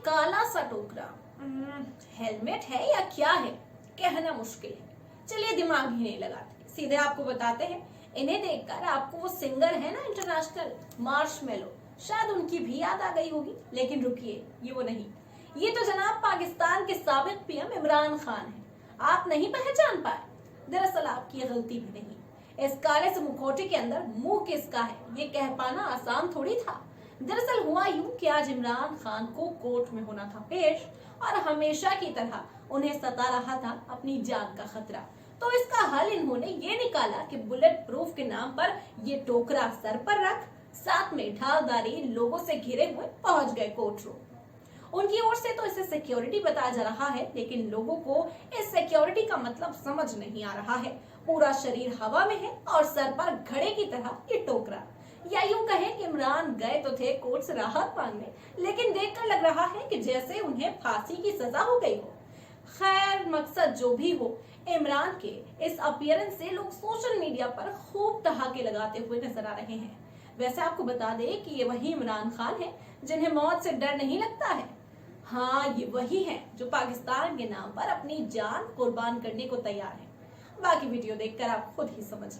काला सा टोकरा हेलमेट है या क्या है, कहना मुश्किल है। चलिए दिमाग ही नहीं लगाते, सीधे आपको बताते हैं। इन्हें देखकर आपको वो सिंगर है ना इंटरनेशनल, मार्शमेलो, शायद उनकी भी याद आ गई होगी। लेकिन रुकिए, ये वो नहीं, ये तो जनाब पाकिस्तान के साबिक पीएम इमरान खान है। आप नहीं पहचान पाए? दरअसल आपकी गलती भी नहीं। इस काले से मुखौटे के अंदर मुंह किसका है, ये कह पाना आसान थोड़ी था। दरअसल हुआ यूं कि आज इमरान खान को कोर्ट में होना था पेश, और हमेशा की तरह उन्हें सता रहा था अपनी जान का खतरा। तो इसका हल इन्होंने ये निकाला कि बुलेट प्रूफ के नाम पर ये टोकरा सर पर रख, साथ में ढालदारी लोगों से घिरे हुए पहुंच गए कोर्ट रूम। उनकी ओर से तो इसे सिक्योरिटी बताया जा रहा है, लेकिन लोगों को इस सिक्योरिटी का मतलब समझ नहीं आ रहा है। पूरा शरीर हवा में है और सर पर घड़े की तरह ये टोकरा। या यूं कहें कि इमरान गए तो थे कोर्ट से राहत मांगने, लेकिन देखकर लग रहा है कि जैसे उन्हें फांसी की सजा हो गई हो। खैर, मकसद जो भी हो, इमरान के इस अपीयरेंस से लोग सोशल मीडिया पर खूब ठहाके लगाते हुए नजर आ रहे हैं। वैसे आपको बता दें कि ये वही इमरान खान है जिन्हें मौत से डर नहीं लगता है। हाँ, ये वही है जो पाकिस्तान के नाम पर अपनी जान कुर्बान करने को तैयार है। बाकी वीडियो देखकर आप खुद ही समझ